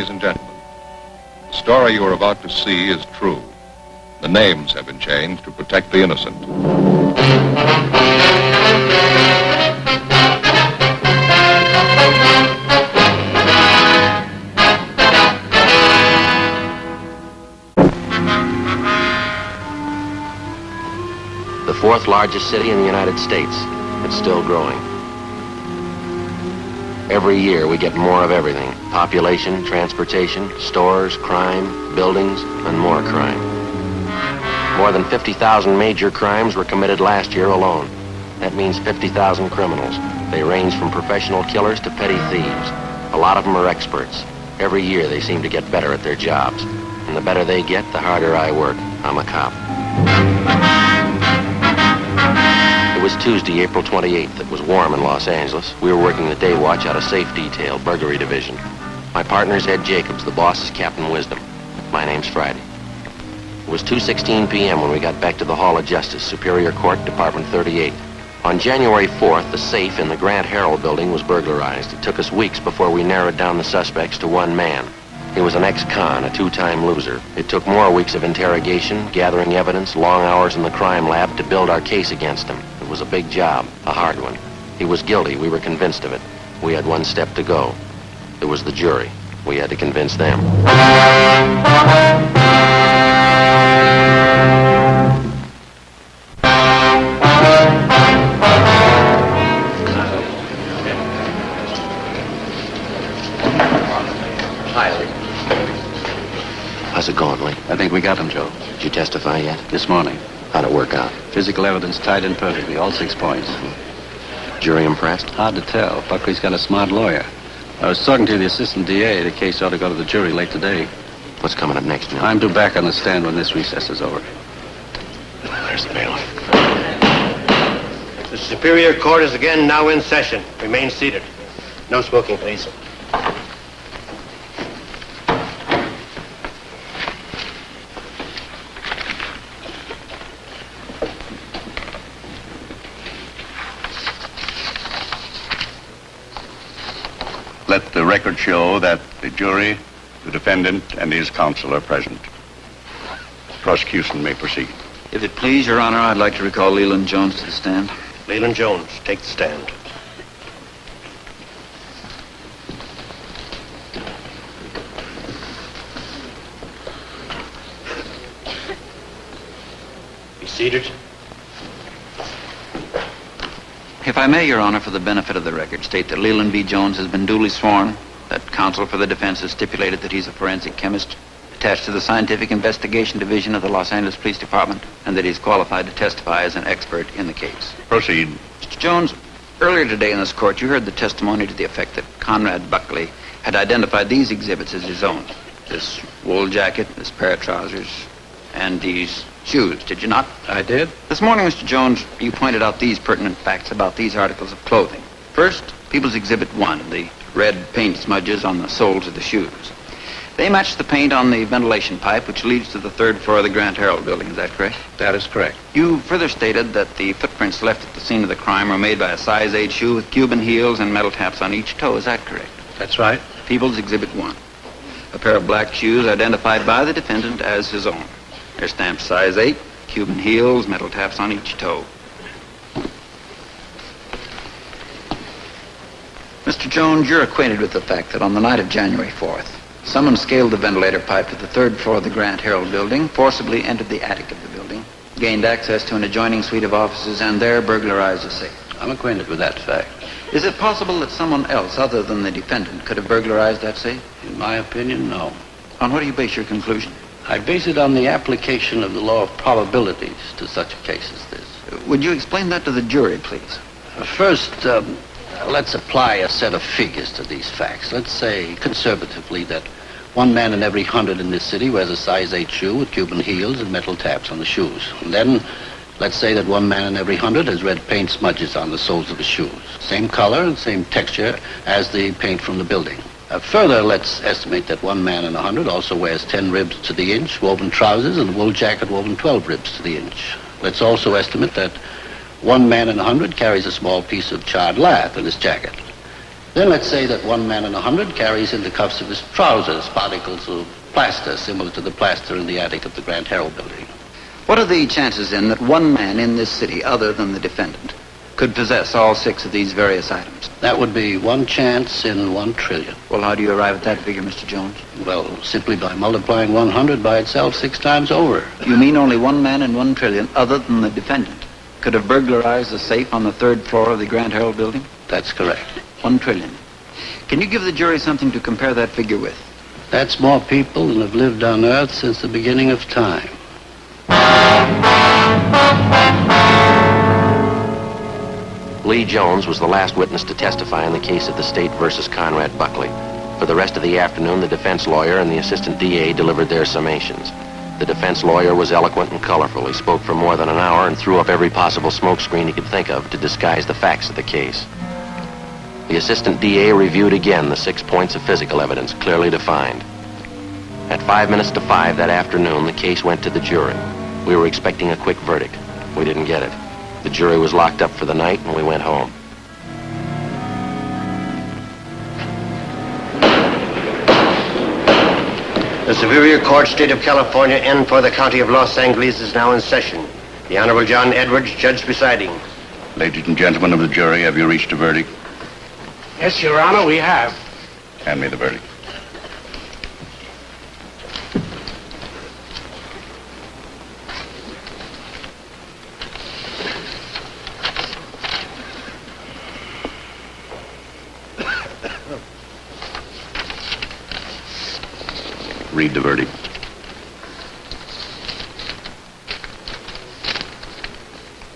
Ladies and gentlemen, the story you are about to see is true. The names have been changed to protect the innocent. The fourth largest city in the United States. It's still growing. Every year we get more of everything. Population, transportation, stores, crime, buildings, and more crime. More than 50,000 major crimes were committed last year alone. That means 50,000 criminals. They range from professional killers to petty thieves. A lot of them are experts. Every year they seem to get better at their jobs. And the better they get, the harder I work. I'm a cop. It was Tuesday, April 28th. It was warm in Los Angeles. We were working the day watch out of Safe Detail, Burglary Division. My partner's Ed Jacobs. The boss is Captain Wisdom. My name's Friday. It was 2:16 p.m. when we got back to the Hall of Justice, Superior Court, Department 38. On January 4th, the safe in the Grant Herald building was burglarized. It took us weeks before we narrowed down the suspects to one man. He was an ex-con, a two-time loser. It took more weeks of interrogation, gathering evidence, long hours in the crime lab to build our case against him. It was a big job, a hard one. He was guilty. We were convinced of it. We had one step to go. There was the jury. We had to convince them. How's it going, Lee? I think we got him, Joe. Did you testify yet? This morning. How'd it work out? Physical evidence tied in perfectly, all 6 points. Jury impressed? Hard to tell. Buckley's got a smart lawyer. I was talking to the assistant DA. The case ought to go to the jury late today. What's coming up next, Neil? I'm due back on the stand when this recess is over. There's the bailiff. The Superior Court is again now in session. Remain seated. No smoking, please. Let the record show that the jury, the defendant, and his counsel are present. Prosecution may proceed. If it please, Your Honor, I'd like to recall Leland Jones to the stand. Leland Jones, take the stand. Be seated. If I may, Your Honor, for the benefit of the record, state that Leland B. Jones has been duly sworn, that counsel for the defense has stipulated that he's a forensic chemist attached to the Scientific Investigation Division of the Los Angeles Police Department, and that he's qualified to testify as an expert in the case. Proceed. Mr. Jones, earlier today in this court, you heard the testimony to the effect that Conrad Buckley had identified these exhibits as his own. This wool jacket, this pair of trousers, and these shoes, did you not? I did. This morning, Mr. Jones, you pointed out these pertinent facts about these articles of clothing. First, People's Exhibit 1, the red paint smudges on the soles of the shoes. They match the paint on the ventilation pipe, which leads to the 3rd floor of the Grant Herald building. Is that correct? That is correct. You further stated that the footprints left at the scene of the crime were made by a size 8 shoe with Cuban heels and metal taps on each toe. Is that correct? That's right. People's Exhibit 1. A pair of black shoes identified by the defendant as his own. They're stamped size 8, Cuban heels, metal taps on each toe. Mr. Jones, you're acquainted with the fact that on the night of January 4th, someone scaled the ventilator pipe to the 3rd floor of the Grant Herald building, forcibly entered the attic of the building, gained access to an adjoining suite of offices, and there burglarized the safe. I'm acquainted with that fact. Is it possible that someone else other than the defendant could have burglarized that safe? In my opinion, no. On what do you base your conclusion? I base it on the application of the law of probabilities to such a case as this. Would you explain that to the jury, please? First, let's apply a set of figures to these facts. Let's say, conservatively, that one man in every 100 in this city wears a size 8 shoe with Cuban heels and metal taps on the shoes. And then, let's say that one man in every 100 has red paint smudges on the soles of the shoes. Same color and same texture as the paint from the building. Further, let's estimate that one man in 100 also wears 10 ribs to the inch, woven trousers, and a wool jacket woven 12 ribs to the inch. Let's also estimate that one man in 100 carries a small piece of charred lath in his jacket. Then let's say that one man in 100 carries in the cuffs of his trousers particles of plaster similar to the plaster in the attic of the Grand Herald building. What are the chances, then, that one man in this city, other than the defendant, could possess all 6 of these various items? That would be 1 chance in 1 trillion. Well, how do you arrive at that figure, Mr. Jones? Well, simply by multiplying 100 by itself 6 times over. You mean only 1 man in 1 trillion, other than the defendant, could have burglarized the safe on the 3rd floor of the Grand Herald building? That's correct. 1 trillion. Can you give the jury something to compare that figure with? That's more people than have lived on Earth since the beginning of time. Lee Jones was the last witness to testify in the case of the state versus Conrad Buckley. For the rest of the afternoon, the defense lawyer and the assistant DA delivered their summations. The defense lawyer was eloquent and colorful. He spoke for more than an hour and threw up every possible smokescreen he could think of to disguise the facts of the case. The assistant DA reviewed again the 6 points of physical evidence clearly defined. At 5 minutes to 5 that afternoon, the case went to the jury. We were expecting a quick verdict. We didn't get it. The jury was locked up for the night, and we went home. The Superior Court, State of California, and for the County of Los Angeles is now in session. The Honorable John Edwards, judge presiding. Ladies and gentlemen of the jury, have you reached a verdict? Yes, Your Honor, we have. Hand me the verdict. Read the verdict.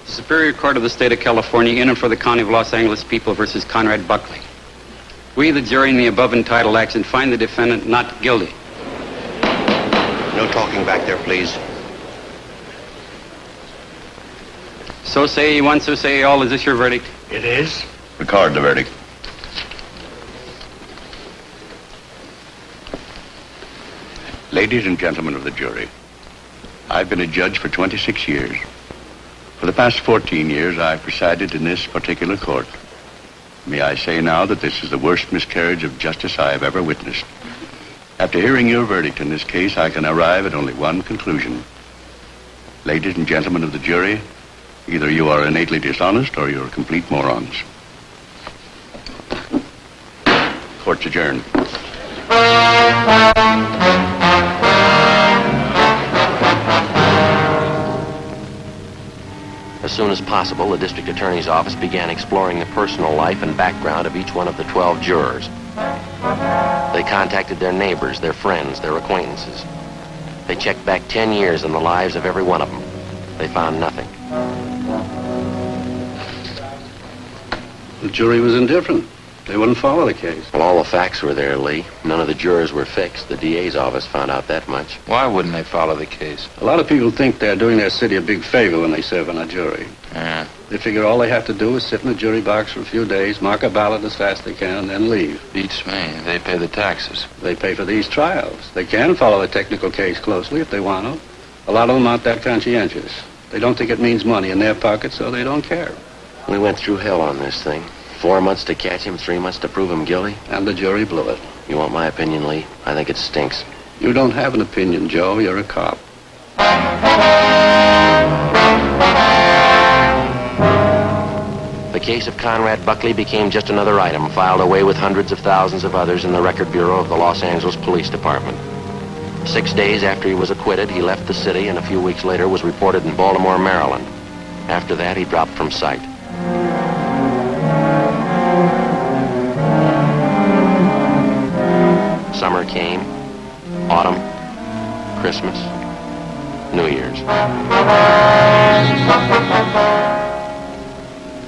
The Superior Court of the State of California in and for the County of Los Angeles people versus Conrad Buckley. We, the jury in the above entitled action, find the defendant not guilty. No talking back there, please. So say ye one, so say ye all. Is this your verdict? It is. Record the verdict. Ladies and gentlemen of the jury, I've been a judge for 26 years. For the past 14 years, I've presided in this particular court. May I say now that this is the worst miscarriage of justice I have ever witnessed. After hearing your verdict in this case, I can arrive at only one conclusion. Ladies and gentlemen of the jury, either you are innately dishonest or you're complete morons. Court's adjourned. As soon as possible, the district attorney's office began exploring the personal life and background of each one of the 12 jurors. They contacted their neighbors, their friends, their acquaintances. They checked back 10 years in the lives of every one of them. They found nothing. The jury was indifferent. They wouldn't follow the case. Well, all the facts were there, Lee. None of the jurors were fixed. The DA's office found out that much. Why wouldn't they follow the case? A lot of people think they're doing their city a big favor when they serve on a jury. Yeah. They figure all they have to do is sit in the jury box for a few days, mark a ballot as fast as they can, and then leave. Beats me. They pay the taxes. They pay for these trials. They can follow the technical case closely if they want to. A lot of them aren't that conscientious. They don't think it means money in their pockets, so they don't care. We went through hell on this thing. 4 months to catch him, 3 months to prove him guilty. And the jury blew it. You want my opinion, Lee? I think it stinks. You don't have an opinion, Joe. You're a cop. The case of Conrad Buckley became just another item filed away with hundreds of thousands of others in the record bureau of the Los Angeles Police Department. 6 days after he was acquitted, he left the city and a few weeks later was reported in Baltimore, Maryland. After that, he dropped from sight. Summer came, autumn, Christmas, New Year's.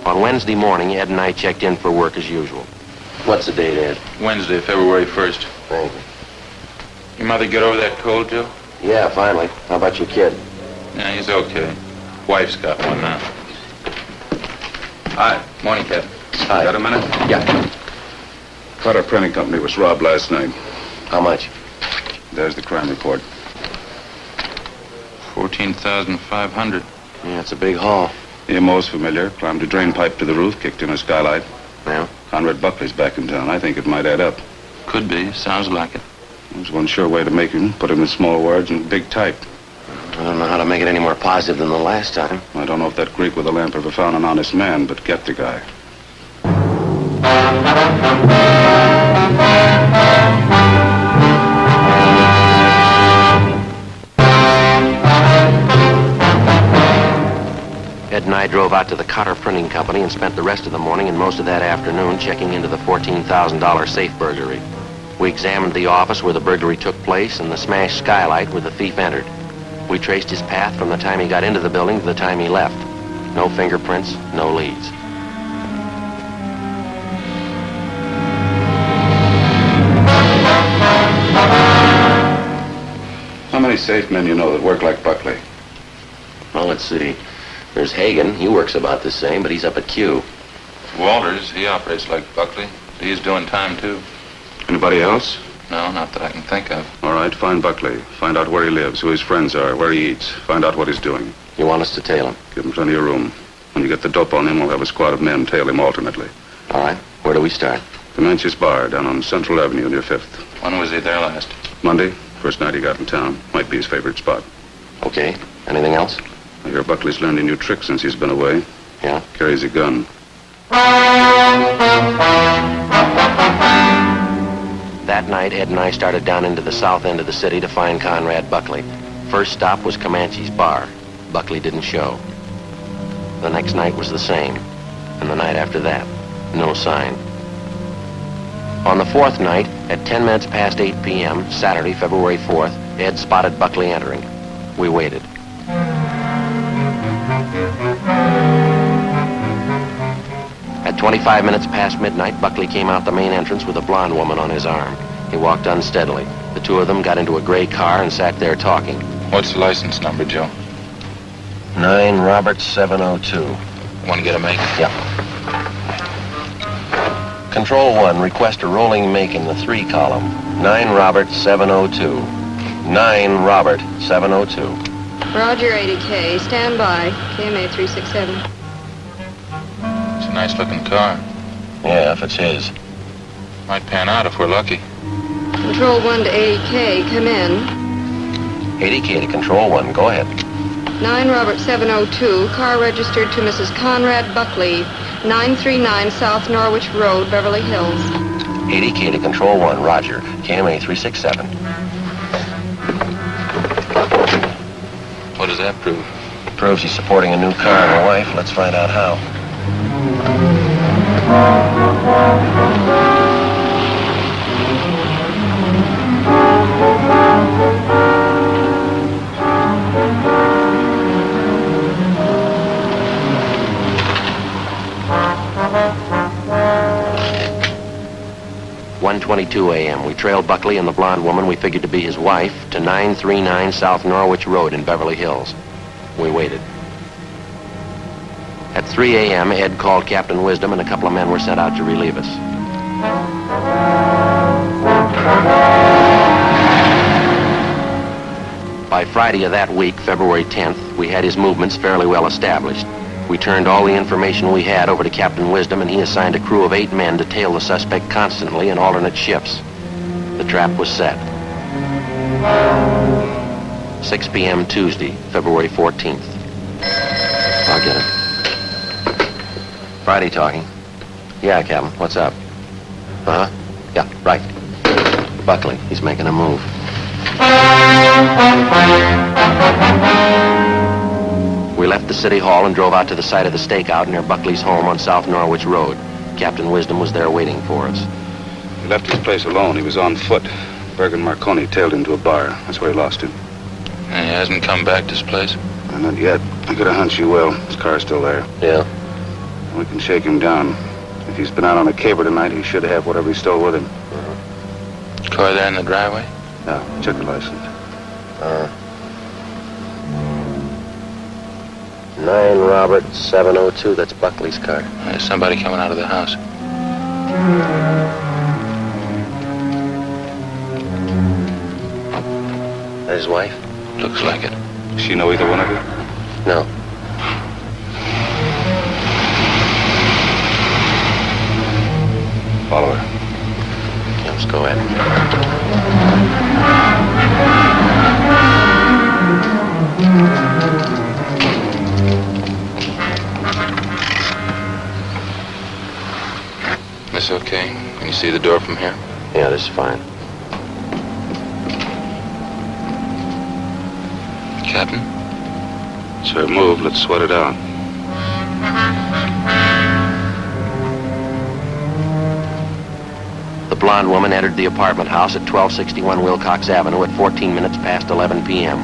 On Wednesday morning, Ed and I checked in for work as usual. What's the date, Ed? Wednesday, February 1st. Thank you. Your mother get over that cold, Joe? Yeah, finally. How about your kid? Yeah, he's okay. Wife's got one now. Hi. Morning, Kevin. Hi. Got a minute? Yeah. Carter Printing Company was robbed last night. How much? There's the crime report. 14,500. Yeah, it's a big haul. The MO's familiar. Climbed a drain pipe to the roof, kicked in a skylight. Yeah? Conrad Buckley's back in town. I think it might add up. Could be. Sounds like it. There's one sure way to make him. Put him in small words and big type. I don't know how to make it any more positive than the last time. I don't know if that Greek with the lamp ever found an honest man, but get the guy. Ed and I drove out to the Cotter Printing Company and spent the rest of the morning and most of that afternoon checking into the $14,000 safe burglary. We examined the office where the burglary took place and the smashed skylight where the thief entered. We traced his path from the time he got into the building to the time he left. No fingerprints, no leads. How many safe men you know that work like Buckley? Well, let's see. There's Hagen. He works about the same, but he's up at Q. Walters, he operates like Buckley. He's doing time, too. Anybody else? No, not that I can think of. All right, find Buckley. Find out where he lives, who his friends are, where he eats. Find out what he's doing. You want us to tail him? Give him plenty of room. When you get the dope on him, we'll have a squad of men tail him alternately. All right. Where do we start? Comanche's Bar down on Central Avenue near 5th. When was he there last? Monday, first night he got in town. Might be his favorite spot. Okay. Anything else? I hear Buckley's learned a new trick since he's been away. Yeah? Carries a gun. That night, Ed and I started down into the south end of the city to find Conrad Buckley. First stop was Comanche's Bar. Buckley didn't show. The next night was the same. And the night after that, no sign. On the fourth night, at 10 minutes past 8 p.m., Saturday, February 4th, Ed spotted Buckley entering. We waited. At 25 minutes past midnight, Buckley came out the main entrance with a blonde woman on his arm. He walked unsteadily. The two of them got into a gray car and sat there talking. What's the license number, Joe? 9 Robert 702. Want to get a make? Yeah. Control 1, request a rolling make in the 3 column. 9 Robert 702. 9 Robert 702. Roger, 80K. Stand by. KMA 367. It's a nice-looking car. Yeah, if it's his. Might pan out if we're lucky. Control 1 to 80K. Come in. 80K to Control 1. Go ahead. 9 Robert 702. Car registered to Mrs. Conrad Buckley, 939 South Norwich Road, Beverly Hills. 80K to Control 1. Roger. KMA 367. What does that prove? Proves he's supporting a new car and a wife. Let's find out how. .22 a.m. We trailed Buckley and the blonde woman we figured to be his wife to 939 South Norwich Road in Beverly Hills. We waited. At 3 a.m., Ed called Captain Wisdom and a couple of men were sent out to relieve us. By Friday of that week, February 10th, we had his movements fairly well established. We turned all the information we had over to Captain Wisdom, and he assigned a crew of 8 men to tail the suspect constantly in alternate shifts. The trap was set. 6 p.m. Tuesday, February 14th. I'll get it. Friday talking. Yeah, Captain, what's up? Uh-huh. Yeah, right. Buckley, he's making a move. We left the city hall and drove out to the site of the stakeout near Buckley's home on South Norwich Road. Captain Wisdom was there waiting for us. He left his place alone. He was on foot. Berg and Marconi tailed him to a bar. That's where he lost him. And he hasn't come back to this place? Not yet. I got a hunch he will. His car's still there. Yeah? We can shake him down. If he's been out on a caper tonight, he should have whatever he stole with him. Car there in the driveway? Yeah, check the license. 9 Robert 702, that's Buckley's car. There's somebody coming out of the house. That his wife? Looks like it. Does she know either one of you? No. Go ahead. This okay? Can you see the door from here? Yeah, this is fine. Captain? Sir, move. Let's sweat it out. The blonde woman entered the apartment house at 1261 Wilcox Avenue at 14 minutes past 11 p.m.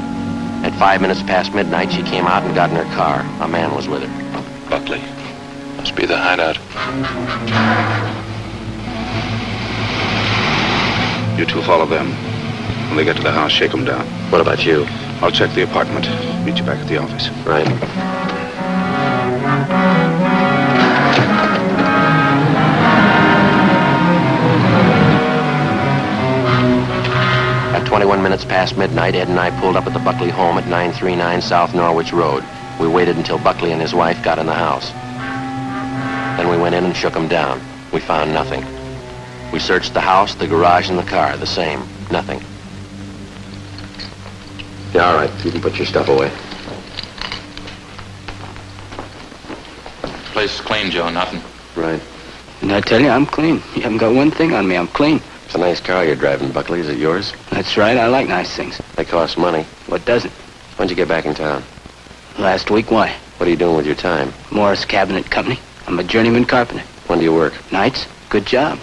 At 5 minutes past midnight, she came out and got in her car. A man was with her. Buckley. Must be the hideout. You two follow them. When they get to the house, shake them down. What about you? I'll check the apartment. Meet you back at the office. Right. At 21 minutes past midnight, Ed and I pulled up at the Buckley home at 939 South Norwich Road. We waited until Buckley and his wife got in the house. Then we went in and shook him down. We found nothing. We searched the house, the garage, and the car. The same. Nothing. Yeah, all right. You can put your stuff away. Place is clean, Joe. Nothing. Right. And I tell you, I'm clean. You haven't got one thing on me. I'm clean. It's a nice car you're driving, Buckley. Is it yours? That's right. I like nice things. They cost money. What doesn't? When'd you get back in town? Last week, why? What are you doing with your time? Morris Cabinet Company. I'm a journeyman carpenter. When do you work? Nights? Good job.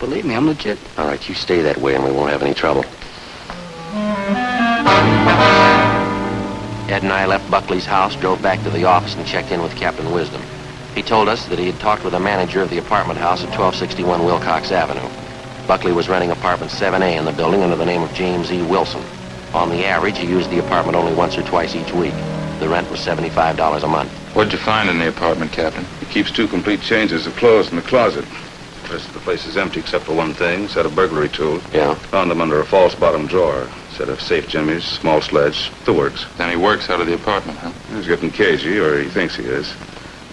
Believe me, I'm legit. All right, you stay that way and we won't have any trouble. Ed and I left Buckley's house, drove back to the office, and checked in with Captain Wisdom. He told us that he had talked with the manager of the apartment house at 1261 Wilcox Avenue. Buckley was renting apartment 7A in the building under the name of James E. Wilson. On the average, he used the apartment only once or twice each week. The rent was $75 a month. What'd you find in the apartment, Captain? He keeps 2 complete changes of clothes in the closet. The rest of the place is empty except for one thing, set of burglary tools. Yeah? Found them under a false bottom drawer. Set of safe jimmies, small sledge, the works. Then he works out of the apartment, huh? He's getting cagey, or he thinks he is.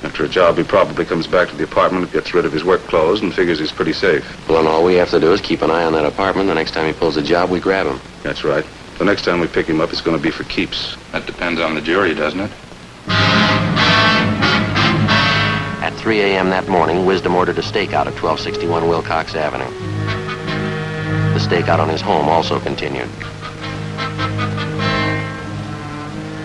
After a job, he probably comes back to the apartment, gets rid of his work clothes, and figures he's pretty safe. Well, then all we have to do is keep an eye on that apartment. The next time he pulls a job, we grab him. That's right. The next time we pick him up, it's going to be for keeps. That depends on the jury, doesn't it? At 3 a.m. that morning, Wisdom ordered a stakeout at 1261 Wilcox Avenue. The stakeout on his home also continued.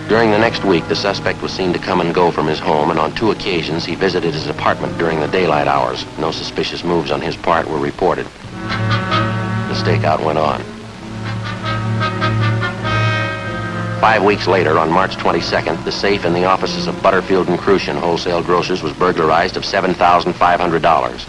During the next week, the suspect was seen to come and go from his home, and on 2 occasions, he visited his apartment during the daylight hours. No suspicious moves on his part were reported. The stakeout went on. 5 weeks later, on March 22nd, the safe in the offices of Butterfield and Crucian Wholesale Grocers was burglarized of $7,500.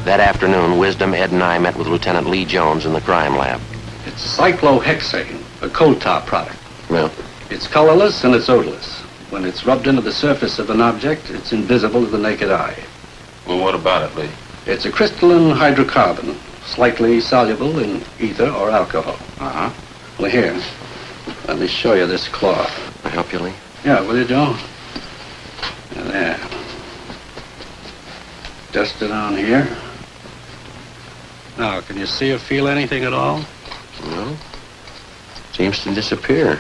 That afternoon, Wisdom, Ed, and I met with Lieutenant Lee Jones in the crime lab. It's cyclohexane, a coal tar product. Well, It's colorless and it's odorless. When it's rubbed into the surface of an object, it's invisible to the naked eye. Well, what about it, Lee? It's a crystalline hydrocarbon, slightly soluble in ether or alcohol. Uh-huh. Well, here, let me show you this cloth. I help you, Lee? Yeah, will you, Joe? There. Dust it on here. Now, can you see or feel anything at all? No. Seems to disappear.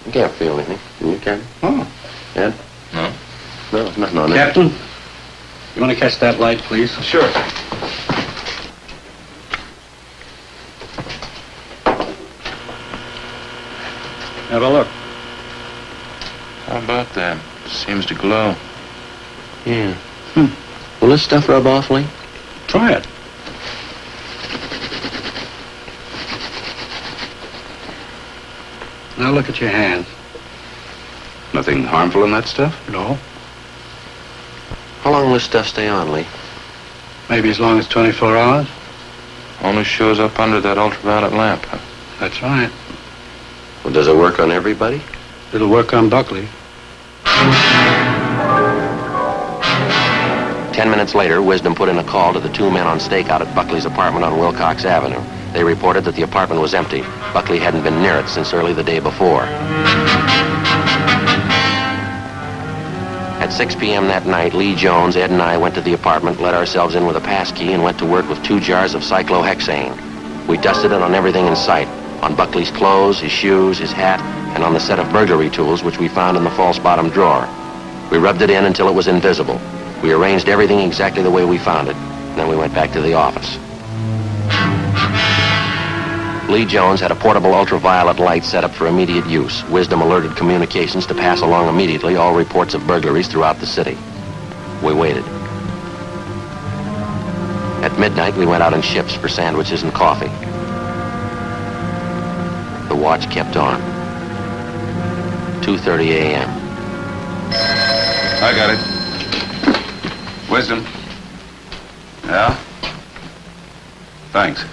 You can't feel anything. You can? Oh. Ed? No? No, there's nothing on there. Captain, you want to catch that light, please? Sure. Have a look. How about that? Seems to glow. Yeah. Will this stuff rub off, Lee? Try it. Now look at your hands. Nothing harmful in that stuff? No. How long will this stuff stay on, Lee? Maybe as long as 24 hours. Only shows up under that ultraviolet lamp, huh? That's right. Well, does it work on everybody? It'll work on Buckley. 10 minutes later, Wisdom put in a call to the 2 men on stakeout at Buckley's apartment on Wilcox Avenue. They reported that the apartment was empty. Buckley hadn't been near it since early the day before. At At 6 p.m. that night, Lee Jones, Ed, and I went to the apartment, let ourselves in with a pass key, and went to work with 2 jars of cyclohexane. We dusted it on everything in sight, on Buckley's clothes, his shoes, his hat, and on the set of burglary tools which we found in the false bottom drawer. We rubbed it in until it was invisible. We arranged everything exactly the way we found it, and then we went back to the office. Lee Jones had a portable ultraviolet light set up for immediate use. Wisdom alerted communications to pass along immediately all reports of burglaries throughout the city. We waited. At midnight, we went out in shifts for sandwiches and coffee. The watch kept on. 2:30 a.m. I got it. Wisdom. Yeah? Thanks.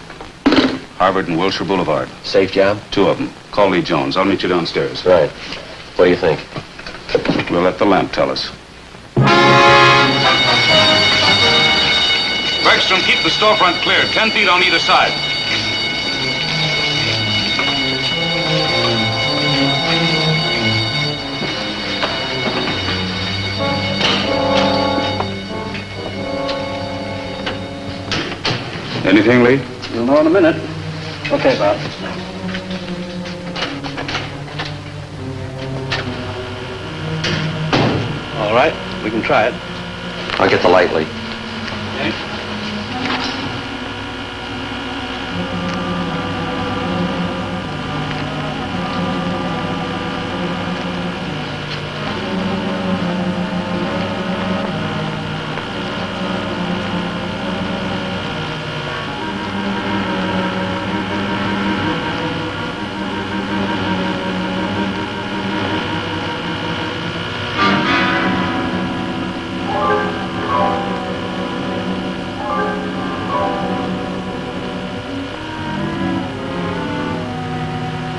Harvard and Wilshire Boulevard. Safe job? 2 of them. Call Lee Jones. I'll meet you downstairs. Right. What do you think? We'll let the lamp tell us. Bergstrom, keep the storefront clear. 10 feet on either side. Anything, Lee? You'll know in a minute. Okay, Bob. All right, we can try it. I'll get the light, Lee. Okay.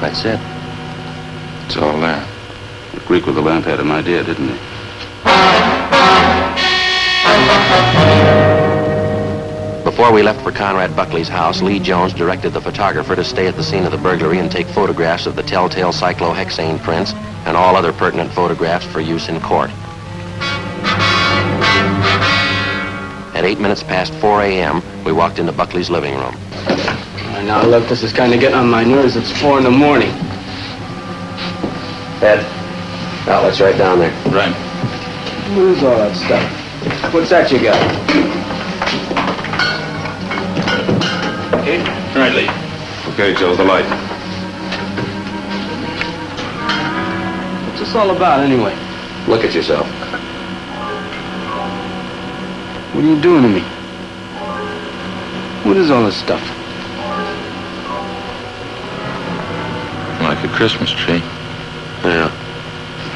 That's it. It's all there. The Greek with the lamp had an idea, didn't he? Before we left for Conrad Buckley's house, Lee Jones directed the photographer to stay at the scene of the burglary and take photographs of the telltale cyclohexane prints and all other pertinent photographs for use in court. At 8 minutes past 4 a.m., we walked into Buckley's living room. Now, look, this is kind of getting on my nerves. It's 4 in the morning. Ed, outlet's right down there. Right. What is all that stuff? What's that you got? Okay. Right, Lee. Okay, Joe, the light. What's this all about, anyway? Look at yourself. What are you doing to me? What is all this stuff? Like a Christmas tree. Yeah.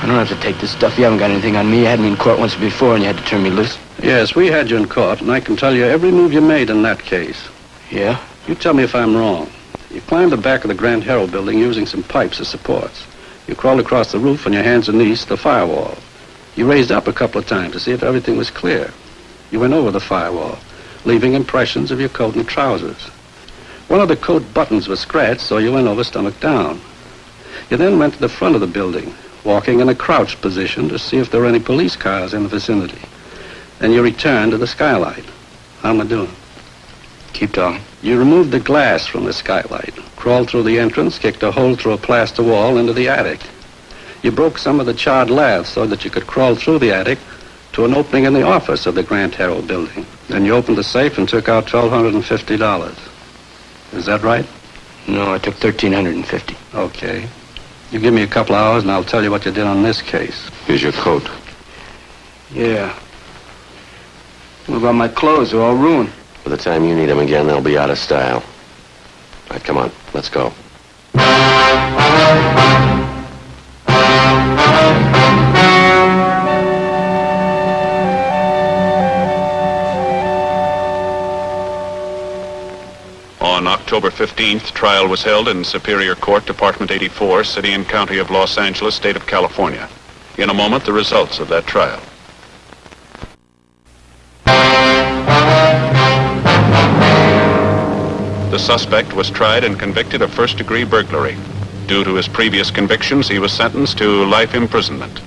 I don't have to take this stuff. You haven't got anything on me. You had me in court once before, and you had to turn me loose. Yes, we had you in court, and I can tell you every move you made in that case. Yeah? You tell me if I'm wrong. You climbed the back of the Grand Herald building using some pipes as supports. You crawled across the roof on your hands and knees to the firewall. You raised up a couple of times to see if everything was clear. You went over the firewall, leaving impressions of your coat and trousers. One of the coat buttons was scratched, so you went over stomach down. You then went to the front of the building, walking in a crouched position to see if there were any police cars in the vicinity. Then you returned to the skylight. How am I doing? Keep talking. You removed the glass from the skylight, crawled through the entrance, kicked a hole through a plaster wall into the attic. You broke some of the charred laths so that you could crawl through the attic to an opening in the office of the Grand Herald building. Then you opened the safe and took out $1,250. Is that right? No, I took $1,350. Okay. You give me a couple of hours and I'll tell you what you did on this case. Here's your coat. Yeah. What about my clothes? They're all ruined. By the time you need them again, they'll be out of style. All right, come on, let's go. On October 15th, trial was held in Superior Court, Department 84, City and County of Los Angeles, State of California. In a moment, the results of that trial. The suspect was tried and convicted of first-degree burglary. Due to his previous convictions, he was sentenced to life imprisonment.